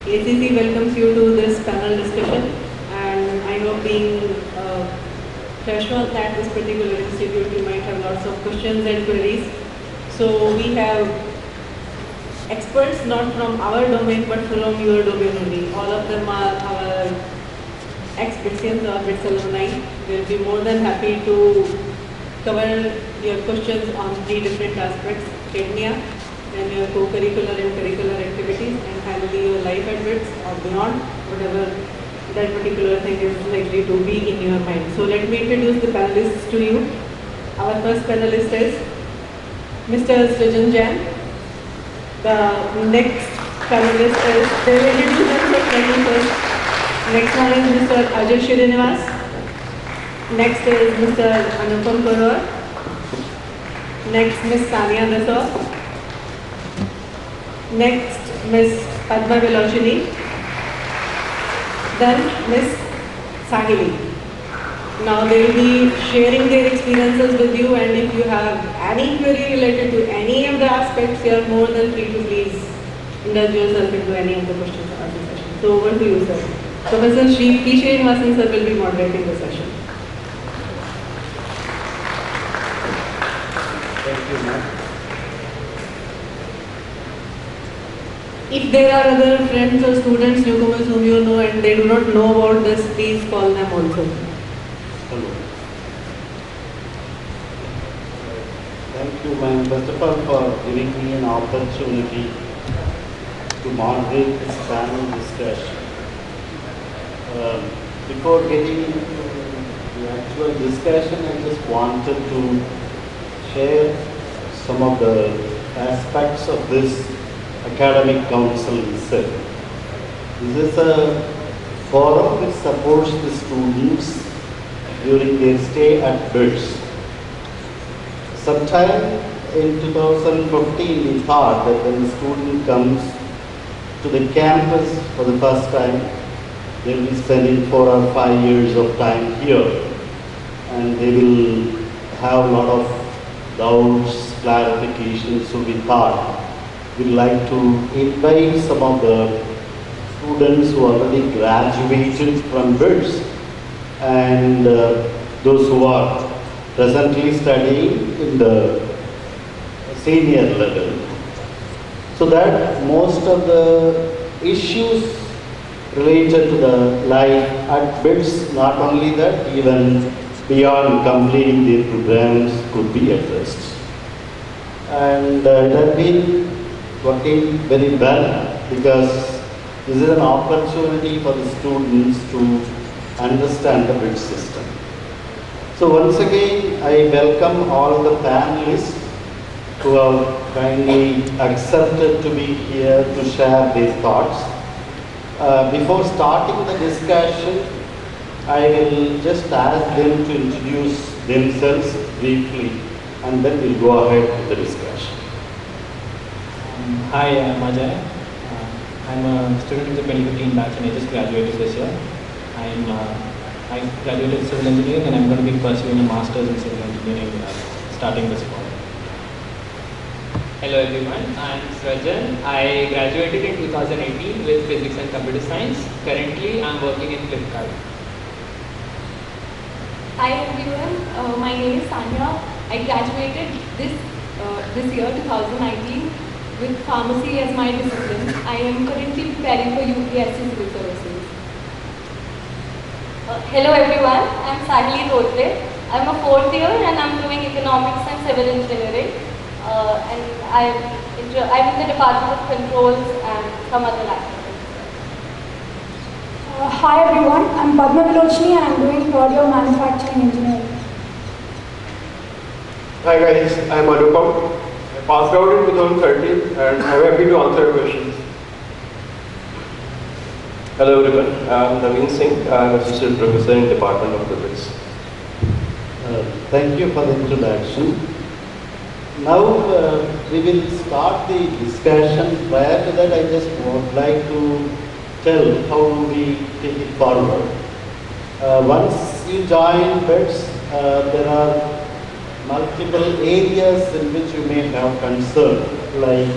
ACC welcomes you to this panel discussion, and I know being freshman at this particular institute, you might have lots of questions and queries. So we have experts not from our domain but from your domain only. All of them are our ex-BITSians or BITS alumni. We'll be more than happy to cover your questions on 3 different aspects: academia, and your co-curricular and curricular activities, and finally your life at BITS or beyond, whatever that particular thing is likely to be in your mind. So let me introduce the panelists to you. Our first panelist is Mr. Srijan Jain. The next panelist is, they will introduce themselves let me first. Next one is Mr. Ajay Srinivas. Next is Mr. Anupam Karwar. Next, Ms. Sania Dassault. Next, Ms. Padma Vilochini. Then Ms. Sahili. Now they will be sharing their experiences with you, and if you have any query related to any of the aspects, you are more than free to please indulge yourself into any of the questions of the session. So over to you, sir. Professor P. Srinivasan sir will be moderating the session. Thank you, ma'am. If there are other friends or students, newcomers whom you know and they do not know about this, please call them also. Hello. Thank you, ma'am, first of all, for giving me an opportunity to moderate this panel discussion. Before getting into the actual discussion, I just wanted to share some of the aspects of this academic council itself. This is a forum which supports the students during their stay at BITS. Sometime in 2015, we thought that when the student comes to the campus for the first time, they will be spending 4 or 5 years of time here, and they will have a lot of doubts, clarifications. So we thought we'd like to invite some of the students who already graduated from BITS and those who are presently studying in the senior level, so that most of the issues related to the life at BITS, not only that, even beyond completing their programs, could be addressed. And it has been working very well, because this is an opportunity for the students to understand the BITS system. So once again, I welcome all the panelists who have kindly accepted to be here to share their thoughts. Before starting the discussion, I will just ask them to introduce themselves briefly, and then we'll go ahead with the discussion. Hi, I'm Ajay. I'm a student of the 2015 batch and I just graduated this year. I graduated civil engineering and I'm going to be pursuing a master's in civil engineering starting this fall. Hello everyone, I'm Srijan. I graduated in 2018 with physics and computer science. Currently, I'm working in Flipkart. Hi everyone, my name is Sanya. I graduated this year 2019 with pharmacy as my discipline. I am currently preparing for UPSC civil services. Hello everyone, I'm Sahili Rotle. I'm a 4th year and I'm doing economics and civil engineering. And I'm in the Department of Controls and some other activities. Hi everyone, I'm Padma Vilochini and I'm doing 3rd year manufacturing engineering. Hi guys, I'm Anupam. I passed out in 2013 and I'm happy to answer your questions. Hello everyone, I'm Naveen Singh. I'm Associate Professor in Department of Physics. Thank you for the introduction. Now we will start the discussion. Prior to that, I just would like to tell how do we take it forward. Once you join BITS, there are multiple areas in which you may have concern, like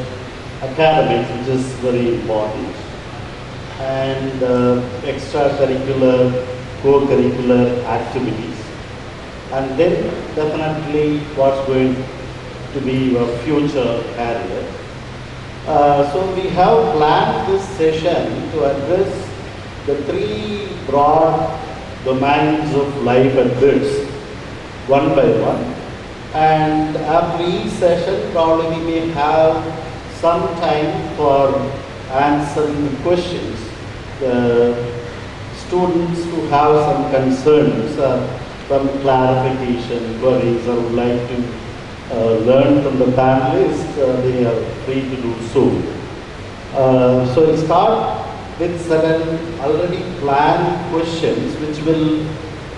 academics, which is very important. and extracurricular, co-curricular activities. And then definitely what's going to be your future career. So we have planned this session to address the three broad domains of life at BITS, one by one. And after each session, probably we may have some time for answering the questions. The students who have some concerns, some clarification, queries, or would like to learn from the panelists, they are free to do so. So we'll start with certain already planned questions which will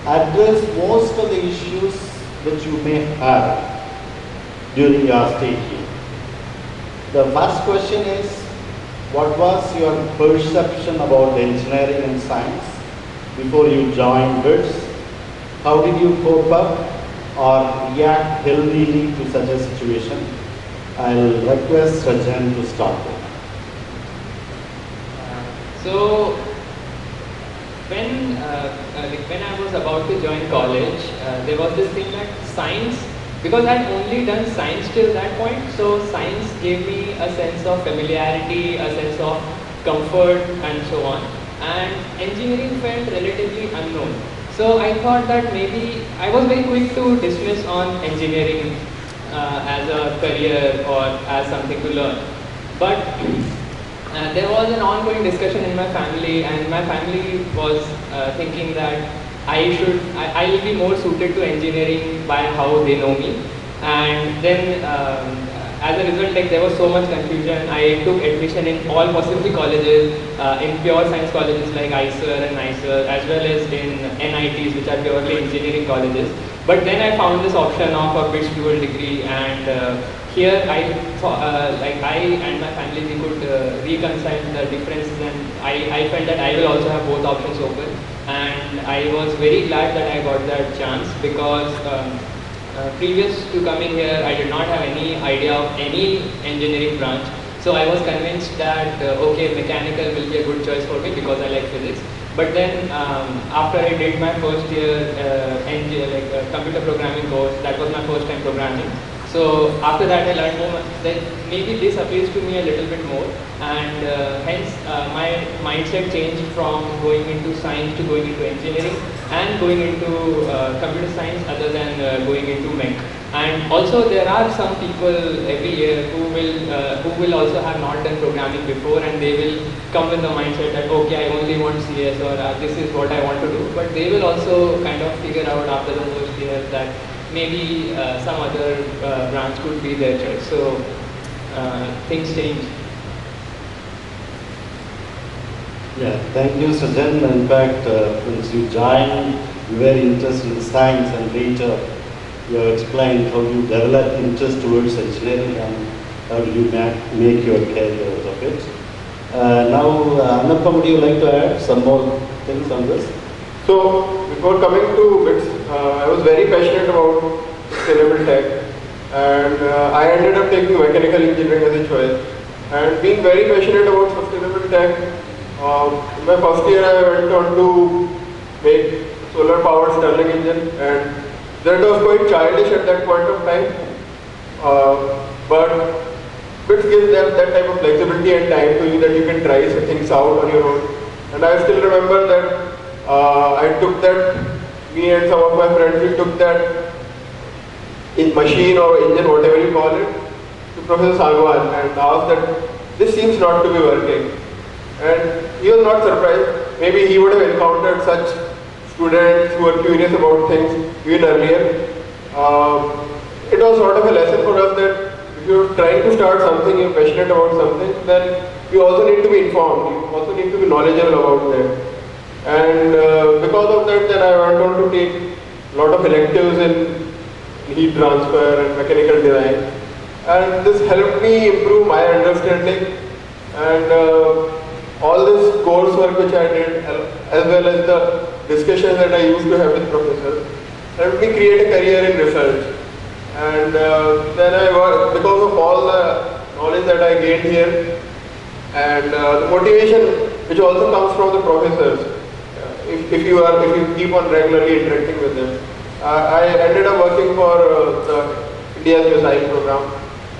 address most of the issues which you may have during your stay here. The first question is, what was your perception about engineering and science before you joined BITS? How did you cope up or react healthily to such a situation? I'll request Rajan to start with. So, when I was about to join college, there was this thing that science, because I had only done science till that point, so science gave me a sense of familiarity, a sense of comfort and so on. And engineering felt relatively unknown. So I thought that maybe, I was very quick to dismiss on engineering as a career or as something to learn. But there was an ongoing discussion in my family, and my family was thinking that I will be more suited to engineering by how they know me. And then as a result, like, there was so much confusion. I took admission in all possible colleges, in pure science colleges like ISER and NISER, as well as in NITs, which are purely engineering colleges. But then I found this option of a BITS dual degree, and here I and my family, we could reconcile the differences, and I felt that I will also have both options open. And I was very glad that I got that chance, because previous to coming here, I did not have any idea of any engineering branch. So I was convinced that, okay, mechanical will be a good choice for me because I like physics. But then after I did my first year computer programming course, that was my first time programming. So after that I learned more, that maybe this appeals to me a little bit more, and hence my mindset changed from going into science to going into engineering, and going into computer science other than going into mech. And also there are some people every year who will also have not done programming before, and they will come with the mindset that, okay, I only want CS, or this is what I want to do. But they will also kind of figure out after the first year that maybe some other branch could be their choice. So things change. Yeah, thank you, Sajan. In fact, once you joined, you were interested in science, and later you explained how you developed interest towards engineering and how you make your career out of it. Now, Anappa, would you like to add some more things on this? So, before coming to BITS, I was very passionate about sustainable tech, and I ended up taking mechanical engineering as a choice. And being very passionate about sustainable tech, in my first year I went on to make solar powered Stirling engine, and that was quite childish at that point of time. But BITS gives them that type of flexibility and time to you that you can try things out on your own. And I still remember that I took that, me and some of my friends, we took that in machine or engine, whatever you call it, to Professor Sangwan and asked that this seems not to be working. And he was not surprised. Maybe he would have encountered such students who were curious about things even earlier. It was sort of a lesson for us that if you're trying to start something, you're passionate about something, then you also need to be informed, you also need to be knowledgeable about that. And because of that, then I went on to take a lot of electives in heat transfer and mechanical design. And this helped me improve my understanding, and all this coursework which I did, as well as the discussions that I used to have with professors, helped me create a career in research. And then I worked, because of all the knowledge that I gained here, and the motivation which also comes from the professors. If you keep on regularly interacting with them. I ended up working for the India's Missile program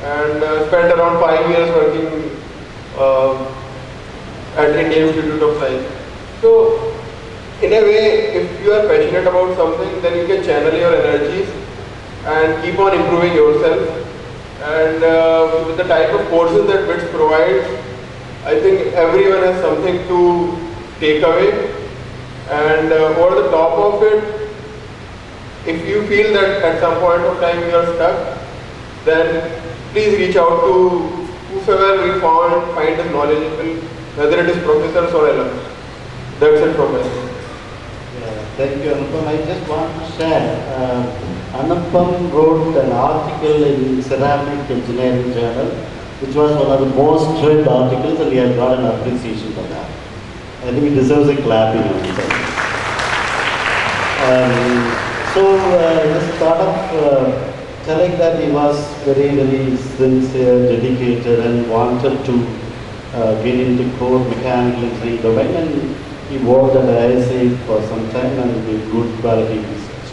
and spent around 5 years working at Indian Institute of Science. So, in a way, if you are passionate about something, then you can channel your energies and keep on improving yourself. And with the type of courses that BITS provides, I think everyone has something to take away. And over the top of it, if you feel that at some point of time you are stuck, then please reach out to whoever you find is knowledgeable, whether it is professors or alumni. That's it from my side. Thank you, Anupam. I just want to share. Anupam wrote an article in Ceramic Engineering Journal, which was one of the most read articles, and he had got an appreciation for that. I think he deserves a clapping on himself. Just start off telling that he was very, very sincere, dedicated, and wanted to get into core mechanical engineering domain, and he worked at ACC for some time and did good quality research.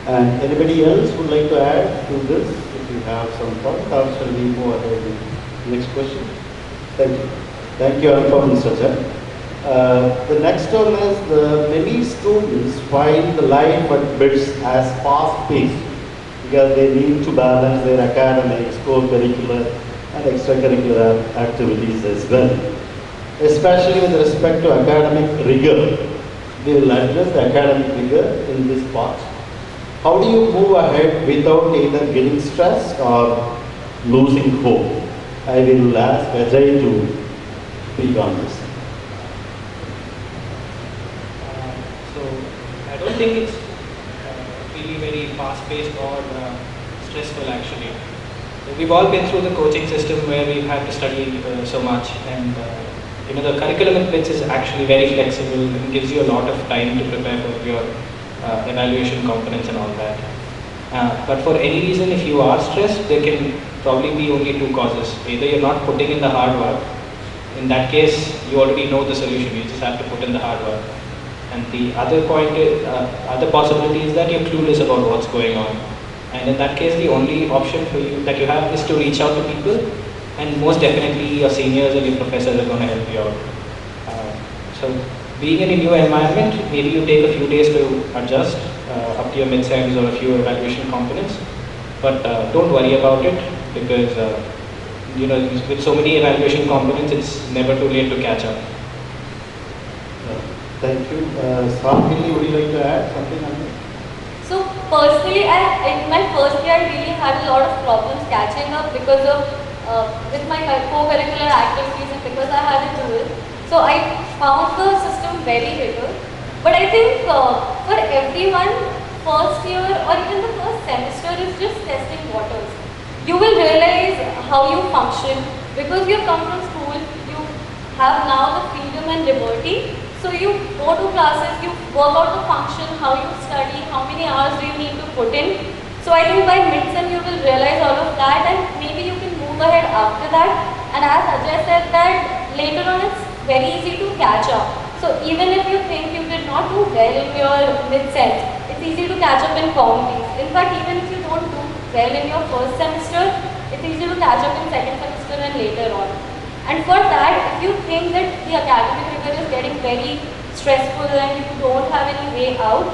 And anybody else would like to add to this? If you have some thoughts, or shall we move ahead with the next question? Thank you. Thank you, Anupam, Mr. Chen. The next one is many students find the life at BITS as fast-paced because they need to balance their academics, co-curricular and extracurricular activities as well. Especially with respect to academic rigor. We will address the academic rigor in this part. How do you move ahead without either getting stressed or losing hope? I will ask Ajay to speak on this. I don't think it's really very fast-paced or stressful actually. We've all been through the coaching system where we've had to study so much, and the curriculum in BITS is actually very flexible and gives you a lot of time to prepare for your evaluation components and all that. But for any reason, if you are stressed, there can probably be only two causes. Either you're not putting in the hard work. In that case, you already know the solution. You just have to put in the hard work. And the other point is, other possibility is that you're clueless about what's going on. And in that case, the only option for you that you have is to reach out to people, and most definitely your seniors and your professors are going to help you out. So being in a new environment, maybe you take a few days to adjust up to your mid-sems or a few evaluation components, but don't worry about it because with so many evaluation components, it's never too late to catch up. Thank you. Swamini, would you like to add something on this? So personally, in my first year, I really had a lot of problems catching up because of with my co-curricular activities and because I had to do it. So I found the system very rigid. But I think for everyone, first year or even the first semester is just testing waters. You will realize how you function because you come from school, you have now the freedom and liberty. So you go to classes, you work out the function, how you study, how many hours do you need to put in. So I think by mid-sem you will realize all of that, and maybe you can move ahead after that. And as Ajay said that later on it's very easy to catch up. So even if you think you did not do well in your mid-sem, it's easy to catch up in communities. In fact, even if you don't do well in your first semester, it's easy to catch up in second semester and later on. And for that, if you think that the academic rigor is getting very stressful and you don't have any way out,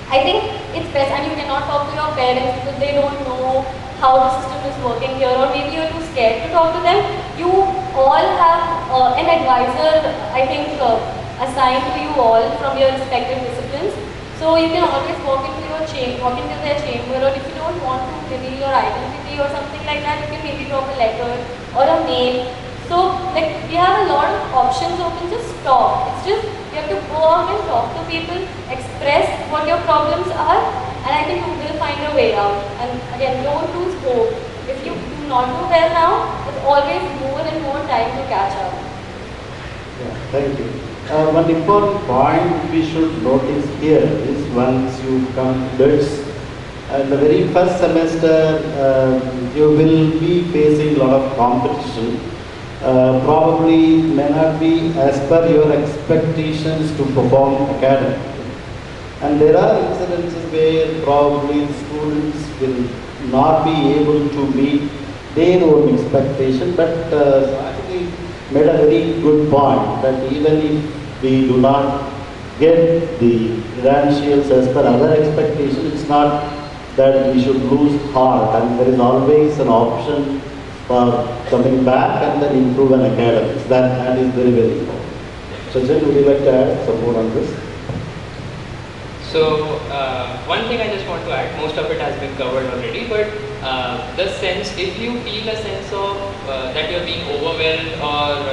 I think it's best, and you cannot talk to your parents because they don't know how the system is working here, or maybe you're too scared to talk to them. You all have an advisor, I think, assigned to you all from your respective disciplines. So you can always walk into their chamber, or if you don't want to reveal your identity or something like that, you can maybe drop a letter or a mail. So we have a lot of options open, just talk. It's just you have to go out and talk to people, express what your problems are, and I think you will find a way out. And again, don't lose hope. If you do not do well now, there's always more and more time to catch up. Yeah, thank you. One important point we should notice here is once you come to BITS, the very first semester you will be facing a lot of competition. probably may not be as per your expectations to perform academically. And there are incidences where probably the students will not be able to meet their own expectation, but actually made a very good point that even if we do not get the credentials as per other expectations, it's not that we should lose heart, and there is always an option for coming back and then improve an academics. That is very, very important. Sachin, would you like to add some more on this? So one thing I just want to add, most of it has been covered already, but the sense, if you feel a sense of that you are being overwhelmed or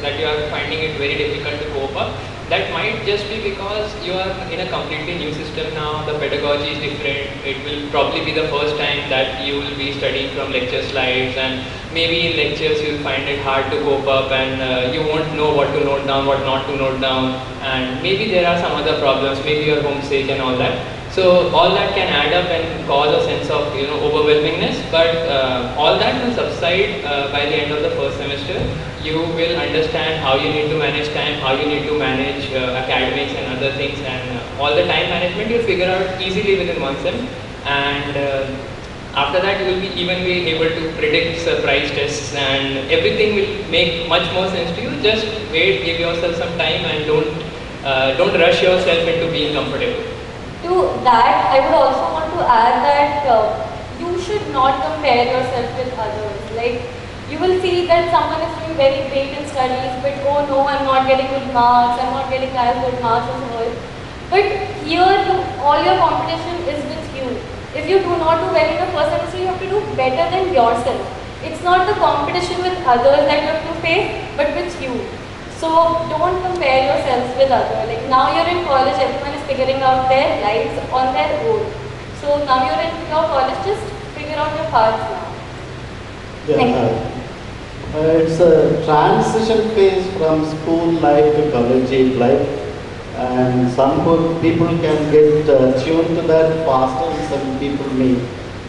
that you are finding it very difficult to cope up, that might just be because you are in a completely new system now, the pedagogy is different, it will probably be the first time that you will be studying from lecture slides, and maybe in lectures you will find it hard to cope up, and you won't know what to note down, what not to note down, and maybe there are some other problems, maybe you're homesick and all that. So all that can add up and cause a sense of overwhelmingness, but all that will subside by the end of the first semester. You will understand how you need to manage time, how you need to manage academics and other things, and all the time management you'll figure out easily within one sem. And after that you will even be able to predict surprise tests, and everything will make much more sense to you. Just wait, give yourself some time, and don't rush yourself into being comfortable. To that, I would also want to add that you should not compare yourself with others. Like, you will see that someone is doing very great in studies, but oh no, I'm not getting good marks, I'm not getting as good marks as all. But here, all your competition is with you. If you do not do well in the first semester, you have to do better than yourself. It's not the competition with others that you have to face, but with you. So don't compare yourselves with others. Like, now you're in college, everyone is figuring out their lives on their own. So now you're in your college, just figure out your paths now. Yeah, it's a transition phase from school life to college age life, and some people can get tuned to that faster, and some people may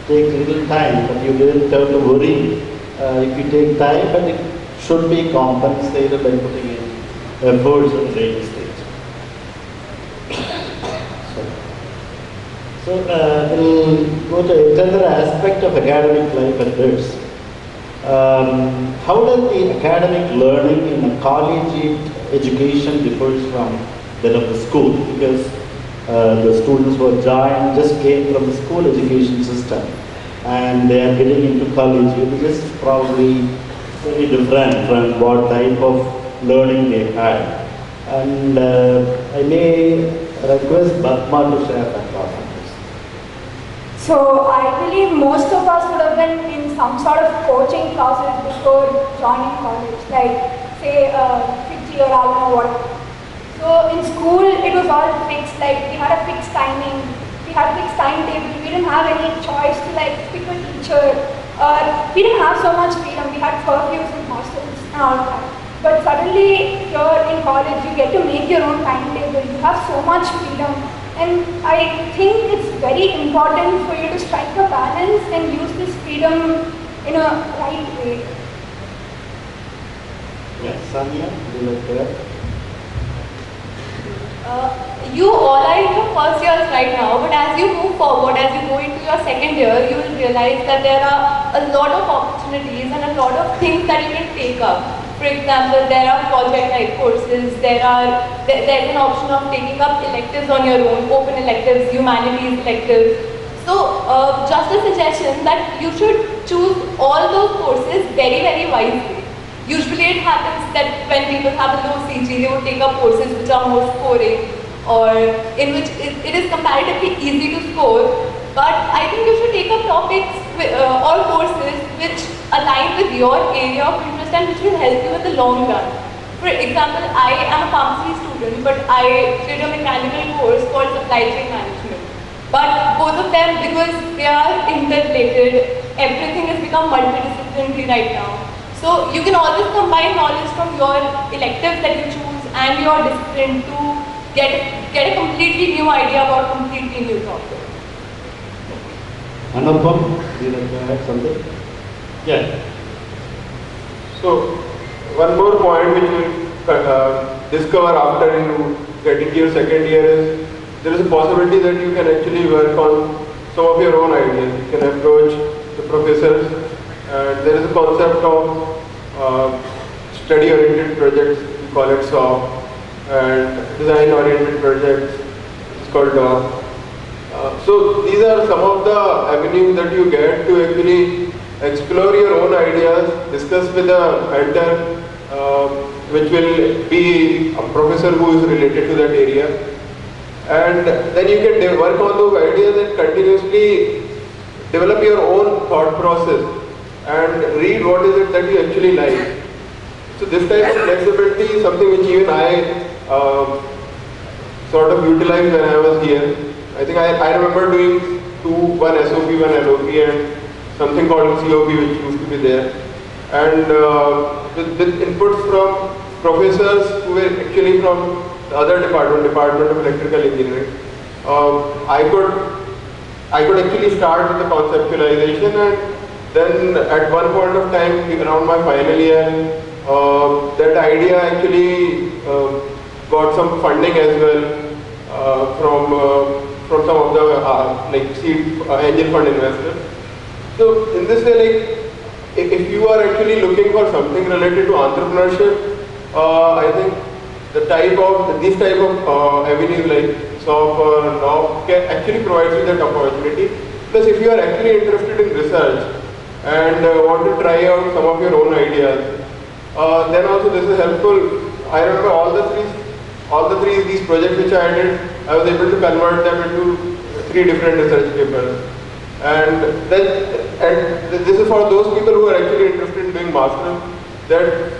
take little time, but you don't have to worry if you take time, but it should be compensated by putting in efforts at a later stage. So we'll go to another aspect of academic life at this. How does the academic learning in a collegiate education differs from that of the school? Because the students who are joined just came from the school education system, and they are getting into college, which is probably very different from what type of learning they had. And I may request Batma to share that thought on this. So I believe most of us would have been in some sort of coaching classes before joining college, like say 50 or alumni or whatever. So in school it was all fixed, like we had a fixed timing, we had a fixed timetable, we didn't have any choice to like pick a teacher. We didn't have so much freedom, we had curfews in hostels and all that. But suddenly here in college you get to make your own timetable, you have so much freedom. And I think it's very important for you to strike a balance and use this freedom in a right way. Yes, Sanya, would you like to add? You all are in your first years right now, but as you move forward, as you go into your second year, you will realize that there are a lot of opportunities and a lot of things that you can take up. For example, there are project-type courses, there's an option of taking up electives on your own, open electives, humanities electives. So, just a suggestion that you should choose all those courses very, very wisely. Usually it happens that when people have a low CG, they would take up courses which are more scoring, or in which it is comparatively easy to score. But I think you should take up topics or courses which align with your area of interest and which will help you in the long run. For example, I am a pharmacy student, but I did a mechanical course called supply chain management. But both of them, because they are interrelated, everything has become multidisciplinary right now. So you can always combine knowledge from your electives that you choose and your discipline to get a completely new idea about a completely new topic. Anupam, do you like to add something? Yeah. So, one more point which you will discover after you get into your second year is there is a possibility that you can actually work on some of your own ideas. You can approach the professors, and there is a concept of study-oriented projects, we call it SOP, and design-oriented projects, it's called DOC. So these are some of the avenues that you get to actually explore your own ideas, discuss with a mentor, which will be a professor who is related to that area. And then you can work on those ideas and continuously develop your own thought process and read what is it that you actually like. So this type of flexibility is something which even I sort of utilized when I was here. I think I remember doing one SOP, one LOP, and something called COP which used to be there. And with inputs from professors who were actually from the other department of electrical engineering, I could actually start with the conceptualization, and then at one point of time around my final year, that idea actually got some funding as well from some of the like seed angel fund investors. So in this way, like if you are actually looking for something related to entrepreneurship, I think this type of avenues like SOP or law can actually provide you that opportunity. Plus, if you are actually interested in research and want to try out some of your own ideas, then also this is helpful. I remember all the three these projects which I did, I was able to convert them into 3 different research papers. And this is for those people who are actually interested in doing masters, that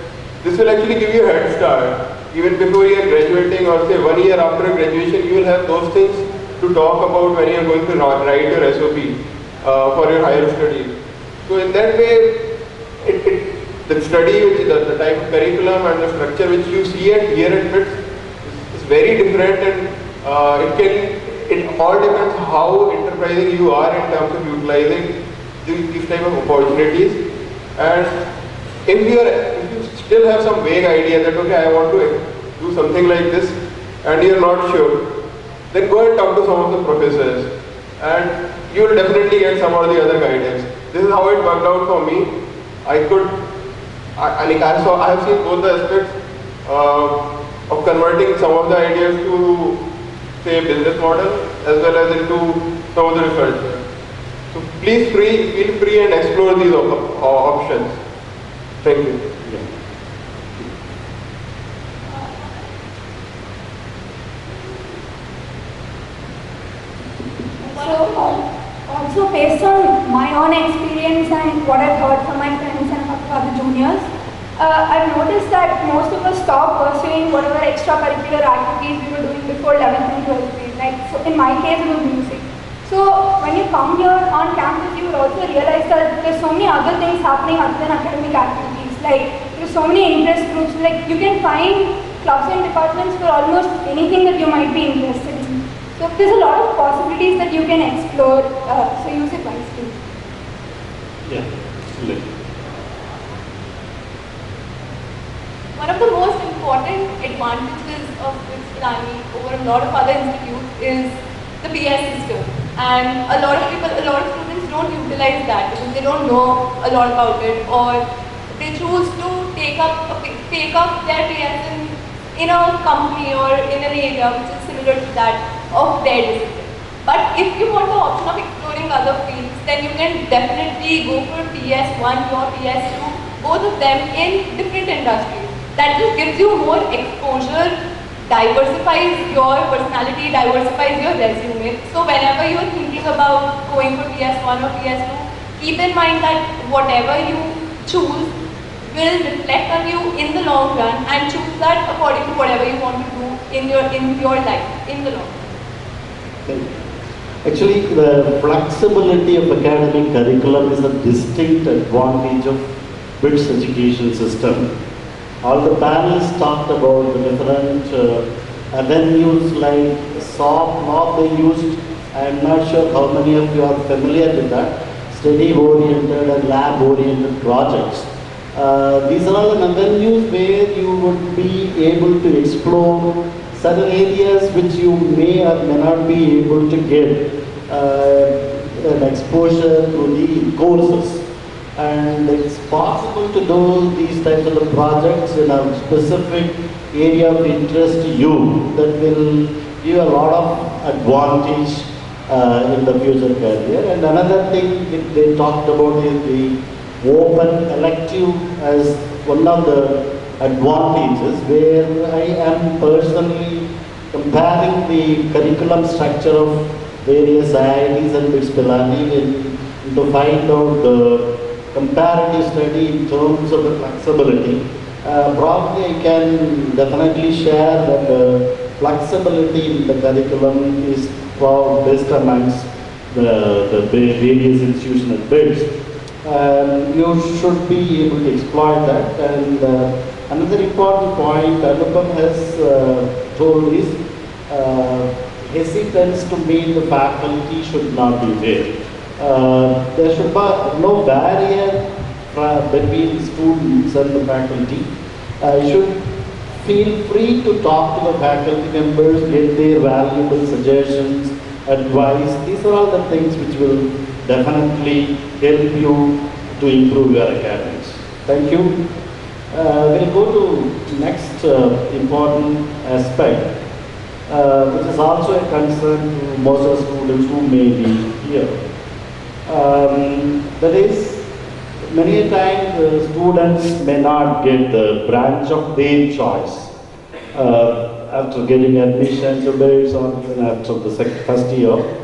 this will actually give you a head start. Even before you are graduating, or say 1 year after graduation, you will have those things to talk about when you are going to write your SOP for your higher studies. So in that way, the study, the type of curriculum and the structure which you see here at BITS is very different, and it all depends how enterprising you are in terms of utilizing these type of opportunities. And if you still have some vague idea that okay, I want to do something like this, and you're not sure, then go and talk to some of the professors, and you will definitely get some or the other guidance. This is how it worked out for me. I have seen both the aspects of converting some of the ideas to say business model as well as into some of the research. So please feel free and explore these options. Thank you. Also based on my own experience and what I've heard from my friends and other juniors, I've noticed that most of us stop pursuing whatever extracurricular activities we were doing before 11th and 12th grade. Like, so in my case, it was music. So when you come here on campus, you will also realize that there's so many other things happening other than academic activities. Like, there's so many interest groups. Like, you can find clubs and departments for almost anything that you might be interested in. So there's a lot of possibilities that you can explore. So use it wisely. Yeah. One of the most important advantages of BITS Pilani over a lot of other institutes is the PS system. And a lot of students don't utilize that because they don't know a lot about it, or they choose to take up their PS in a company or in an area which is similar to that of their discipline. But if you want the option of exploring other fields, then you can definitely go for PS1 or PS2, both of them in different industries. That just gives you more exposure, diversifies your personality, diversifies your resume. So whenever you are thinking about going for PS1 or PS2, keep in mind that whatever you choose will reflect on you in the long run, and choose that according to whatever you want to do in your life in the long run. Actually, the flexibility of academic curriculum is a distinct advantage of BITS education system. All the panelists talked about the different avenues like SOP, law they used. I am not sure how many of you are familiar with that. Study-oriented and lab-oriented projects. These are all the avenues where you would be able to explore certain areas which you may or may not be able to get an exposure to the courses. And it's possible to do these types of the projects in a specific area of interest to you that will give a lot of advantage in the future career. And another thing that they talked about is the open elective as one of the advantages, where I am personally comparing the curriculum structure of various IITs and BITS Pilani to find out the comparative study in terms of the flexibility. Probably I can definitely share that the flexibility in the curriculum is best amongst the various institutional BITS. You should be able to exploit that. And another important point Anupam has told is hesitance to meet the faculty should not be there. There should be no barrier between students and the faculty. You should feel free to talk to the faculty members, get their valuable suggestions, advice. These are all the things which will definitely help you to improve your academics. Thank you. We'll go to next important aspect, which is also a concern to most of the students who may be here. That is, many a time the students may not get the branch of their choice after getting admission to BITS or even after the first year.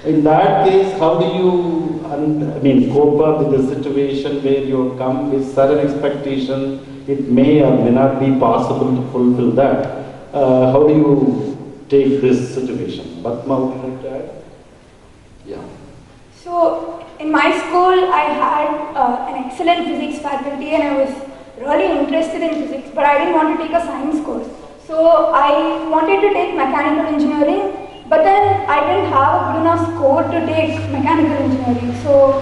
In that case, how do you cope up with the situation where you come with certain expectation? It may or may not be possible to fulfill that. How do you take this situation? Batma, would you like to add? Yeah. So, in my school, I had an excellent physics faculty and I was really interested in physics, but I didn't want to take a science course. So, I wanted to take mechanical engineering, but then I didn't have a good enough score to take mechanical engineering. So,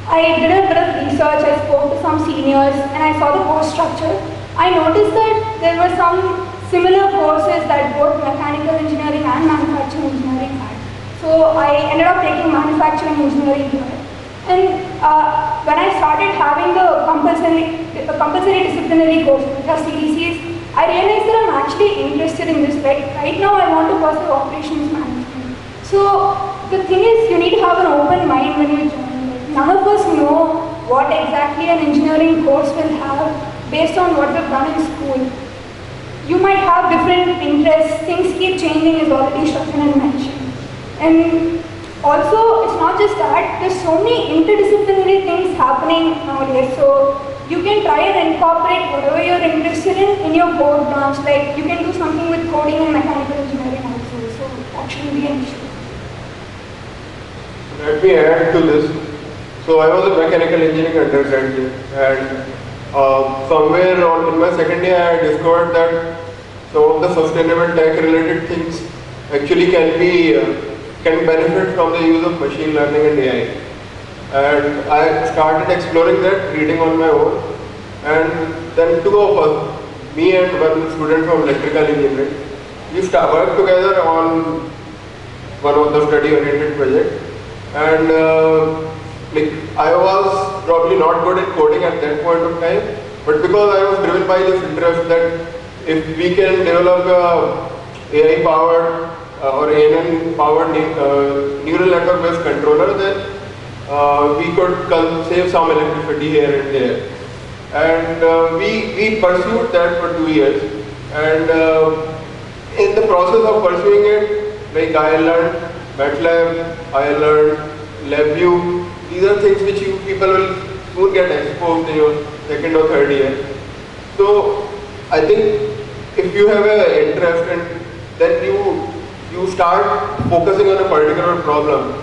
I did a bit of research, I spoke to some seniors and I saw the course structure. I noticed that there were some similar courses that both mechanical engineering and manufacturing engineering had. So I ended up taking manufacturing engineering here. And when I started having the compulsory disciplinary courses, which are CDCs, I realized that I'm actually interested in this. Like right now I want to pursue operations management. So the thing is, you need to have an open mind when you join. None of us know what exactly an engineering course will have based on what we've done in school. You might have different interests, things keep changing as already Shravan had mentioned. And also, it's not just that, there's so many interdisciplinary things happening nowadays. So you can try and incorporate whatever you're interested in your core branch. Like you can do something with coding and mechanical engineering also. So that shouldn't be an issue. Let me add to this. So I was a mechanical engineering undergraduate, and somewhere in my second year I discovered that some of the sustainable tech related things actually can benefit from the use of machine learning and AI. And I started exploring that, reading on my own, and then two of us, me and one student from electrical engineering, we worked together on one of the study-oriented projects. And I was probably not good at coding at that point of time, but because I was driven by this interest that if we can develop a AI-powered or ANN-powered neural network-based controller, then we could save some electricity here and there. And we pursued that for 2 years. And in the process of pursuing it, I learned MATLAB, I learned LabVIEW. These are things which you people will soon get exposed in your second or third year. So I think if you have an interest and then you start focusing on a particular problem,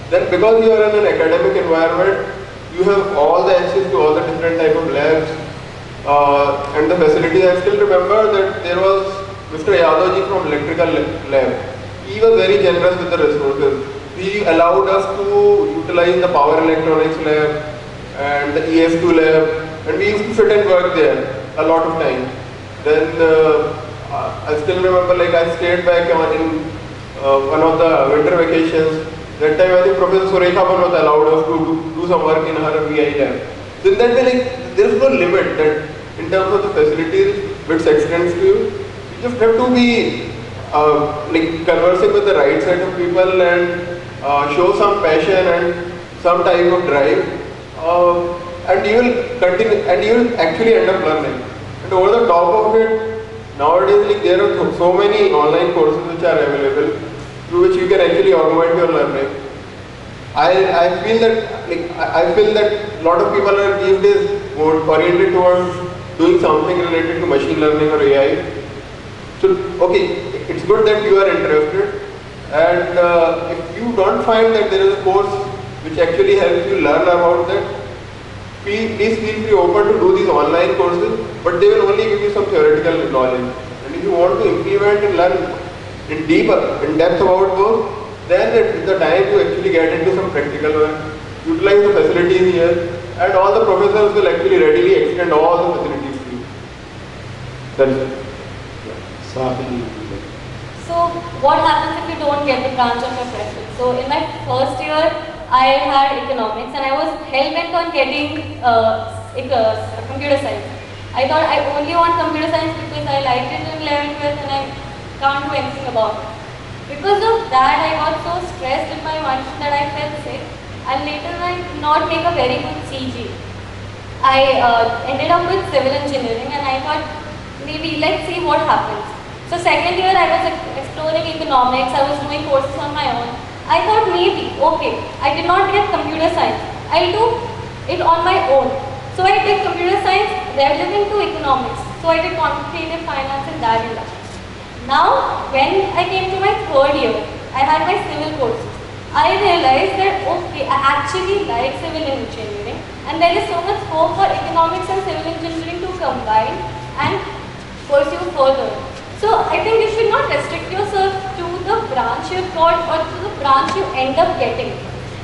then because you are in an academic environment, you have all the access to all the different type of labs and the facilities. I still remember that there was Mr. Yadavji from electrical lab. He was very generous with the resources. He allowed us to utilize the power electronics lab and the ES2 lab and we used to sit and work there a lot of time. Then I still remember, like, I stayed back in one of the winter vacations. That time I think Professor Surekha was allowed us to do some work in her VI lab. So in that way, like, there is no limit that in terms of the facilities which extends to you. You just have to be like conversing with the right set of people and show some passion and some type of drive, and you will continue and you will actually end up learning. And over the top of it, nowadays, like, there are so many online courses which are available through which you can actually augment your learning. I feel that a lot of people are these days more oriented towards doing something related to machine learning or AI. So, okay, it's good that you are interested, and if you don't find that there is a course which actually helps you learn about that, please feel free open to do these online courses, but they will only give you some theoretical knowledge. And if you want to implement and learn in depth about those, then it's the time to actually get into some practical work, utilize the facilities here, and all the professors will actually readily extend all the facilities to you. That's it. So what happens if you don't get the branch of your preference? So in my first year, I had economics and I was hell-bent on getting computer science. I thought I only want computer science because I liked it in 11th, 12th and I can't do anything about it. Because of that, I got so stressed in my mind that I felt sick, and later I did not make a very good CG. I ended up with civil engineering and I thought, maybe let's see what happens. So second year I was exploring economics, I was doing courses on my own. I thought maybe, okay, I did not get computer science, I'll do it on my own. So I did computer science relevant to economics. So I did quantitative finance in that industry. Now, when I came to my third year, I had my civil courses. I realized that, okay, I actually like civil engineering and there is so much scope for economics and civil engineering to combine and pursue further. So I think you should not restrict yourself to the branch you got or to the branch you end up getting.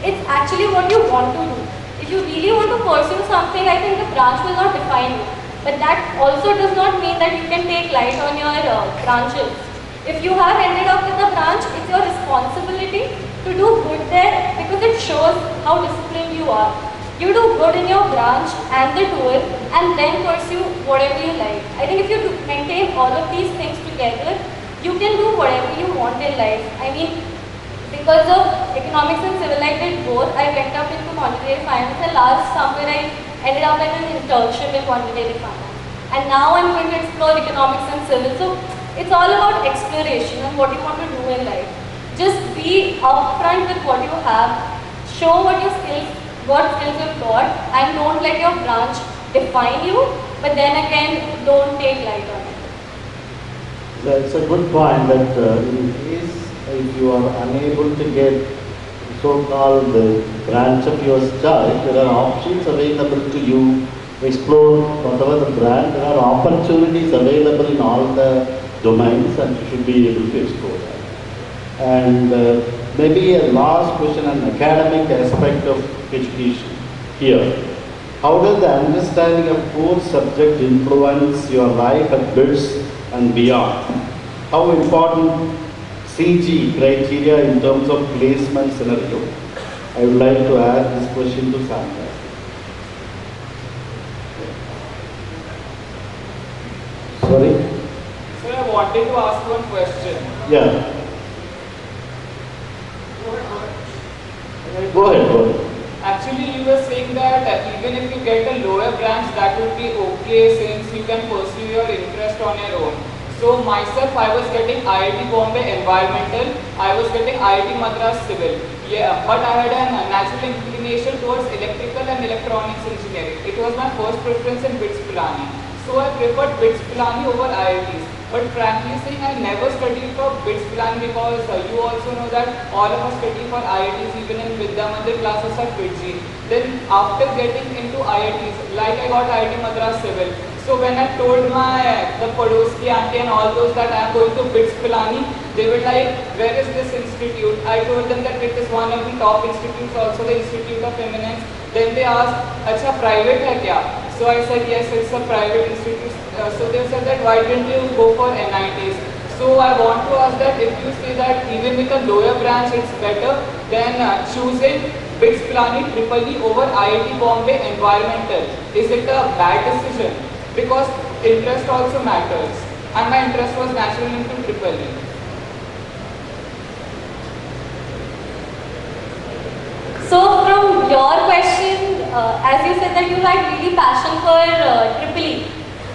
It's actually what you want to do. If you really want to pursue something, I think the branch will not define you. But that also does not mean that you can take light on your branches. If you have ended up with a branch, it's your responsibility to do good there because it shows how disciplined you are. You do good in your branch and the tour and then pursue whatever you like. I think if you maintain all of these things together, you can do whatever you want in life. I mean, because of economics and civil, I did both. I went up into quantitative finance and last summer I ended up in an internship in quantitative finance. And now I'm going to explore economics and civil. So it's all about exploration and what you want to do in life. Just be upfront with what you have, show what skills you've got, and don't let your branch define you, but then again, don't take light on it. That's a good point that in case if you are unable to get so-called branch of your choice, there are options available to you. Explore whatever the brand, there are opportunities available in all the domains and you should be able to explore that. And maybe a last question on academic aspect of education here. How does the understanding of core subject influence your life at BITS and beyond? How important CG criteria in terms of placement scenario? I would like to ask this question to Sandra. Sorry? Sir, I wanted to ask one question. Yeah. Go ahead. Actually, you were saying that even if you get a lower branch, that would be okay since you can pursue your interest on your own. So myself, I was getting IIT Bombay Environmental, I was getting IIT Madras Civil. Yeah, but I had a natural inclination towards electrical and electronics engineering. It was my first preference in BITS Pilani. So I preferred BITS Pilani over IITs. But frankly saying, I never studied for BITS Pilani because you also know that all of us study for IITs even in Vidya Mandir classes at BITSG. Then after getting into IITs, like I got IIT Madras Civil. So when I told the Padoski auntie and all those that I am going to BITS Pilani, they were like, where is this institute? I told them that it is one of the top institutes, also the Institute of Eminence. Then they asked, acha private hai kya? So I said, yes, it's a private institute. So they said that, why didn't you go for NITs? So I want to ask that if you say that even with a lower branch it's better, then choosing BITS Pilani Triple E over IIT Bombay Environmental, is it a bad decision? Because interest also matters. And my interest was naturally into Triple E. So from your question, as you said that you had really passion for Triple E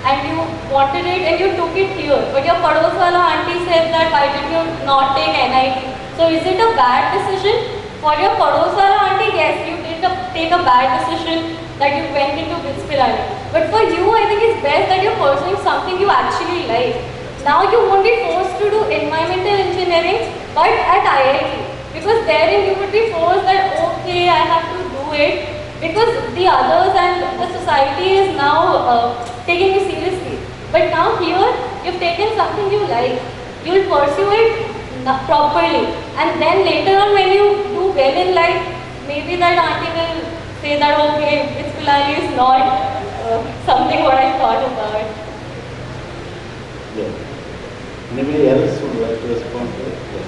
and you wanted it and you took it here, but your Pados wala auntie said that why did you not take NIT? So is it a bad decision? For your Pados wala auntie, yes, you did take a bad decision that you went into BITS Pilani. But for you, I think it's best that you're pursuing something you actually like. Now you won't be forced to do environmental engineering, but at IIT. Because therein you would be forced that, okay, I have to do it because the others and the society is now taking you seriously. But now here, you've taken something you like. You'll pursue it properly. And then later on when you do well in life, maybe that auntie will say that, okay, BITS Pilani is not something what I thought about. Yeah. Anybody else would like to respond to it? Yeah.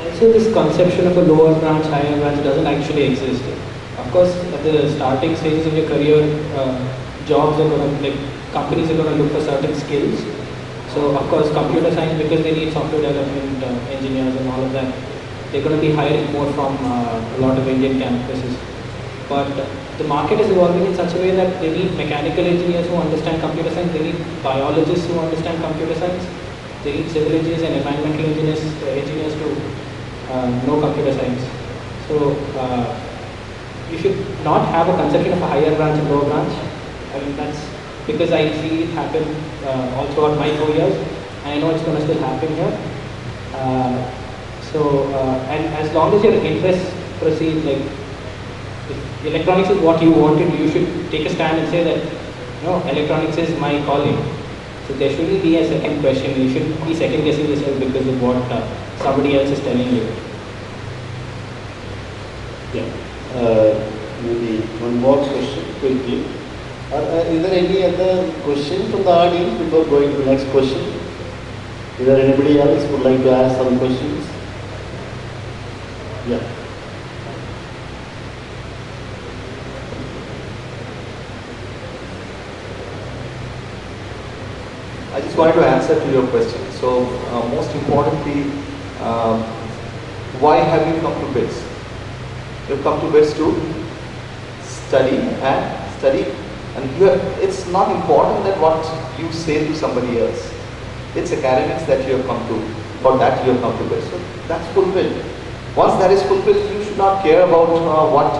Also, this conception of a lower branch, higher branch doesn't actually exist. Of course, at the starting stages of your career, jobs are going to, like, companies are going to look for certain skills. So, of course, computer science, because they need software development engineers and all of that, they're going to be hiring more from a lot of Indian campuses. But the market is evolving in such a way that they need mechanical engineers who understand computer science, they need biologists who understand computer science, they need civil engineers and environmental engineers to know computer science. So you should not have a conception of a higher branch and lower branch. I mean, that's because I see it happen all throughout my 4 years, and I know it's going to still happen here. And as long as your interests proceed, like if electronics is what you wanted, you should take a stand and say that, no, electronics is my calling. So there shouldn't be a second question. You shouldn't be second guessing yourself because of what somebody else is telling you. Yeah. Maybe one more question quickly. Is there any other question from the audience before going to the next question? Is there anybody else who would like to ask some questions? Yeah. I just wanted to answer to your question. So, most importantly, why have you come to BITS? You've come to BITS to study, and it's not important that what you say to somebody else. It's academics that you have come to, for that you have come to BITS. So that's fulfilled. Once that is fulfilled, you should not care about what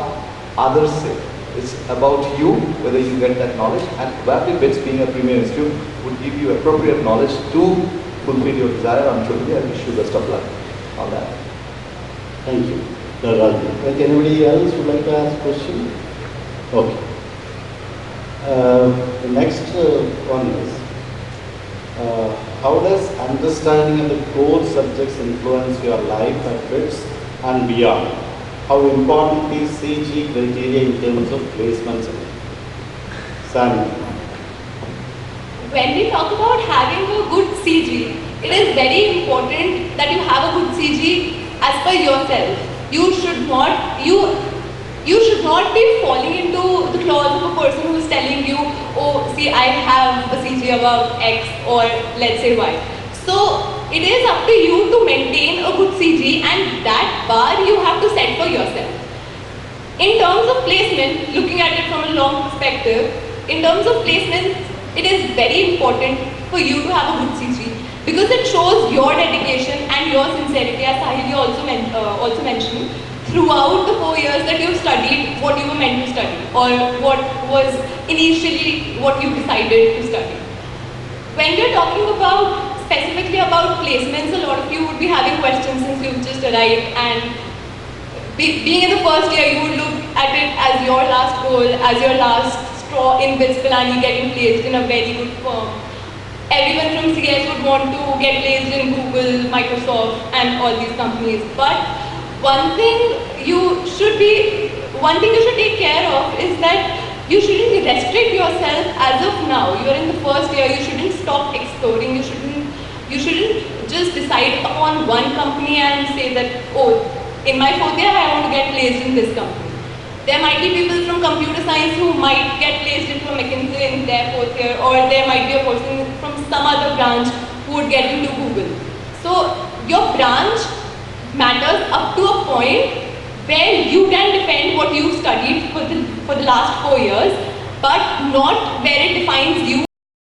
others say. It's about you, whether you get that knowledge, and probably BITS being a premier institute would give you appropriate knowledge to fulfill your desire. I'm sure I wish you best of luck on that. Thank you. Like anybody else would like to ask a question? Okay. The next one is, how does understanding of the core subjects influence your life at BITS and beyond? How important is CG criteria in terms of placements? Sami. When we talk about having a good CG, it is very important that you have a good CG as per yourself. You should not be falling into the clause of a person who is telling you, oh, see, I have a CG above X or let's say Y. So it is up to you to maintain a good CG, and that bar you have to set for yourself. In terms of placement, looking at it from a long perspective, in terms of placement, it is very important for you to have a good CG because it shows your dedication and your sincerity, as Sahili also mentioned, throughout the 4 years that you've studied what you were meant to study or what was initially what you decided to study. When we're talking about specifically about placements, a lot of you would be having questions since you've just arrived, and being in the first year, you would look at it as your last goal, as your last straw in BITS Pilani, getting placed in a very good firm. Everyone from CS would want to get placed in Google, Microsoft, and all these companies. But one thing you should take care of is that you shouldn't restrict yourself as of now. You're in the first year, you shouldn't stop exploring, you shouldn't just decide upon one company and say that, oh, in my fourth year I want to get placed in this company. There might be people from computer science who might get placed into a McKinsey in their fourth year, or there might be a person from some other branch who would get into Google. So your branch matters up to a point where you can defend what you've studied for the last 4 years, but not where it defines you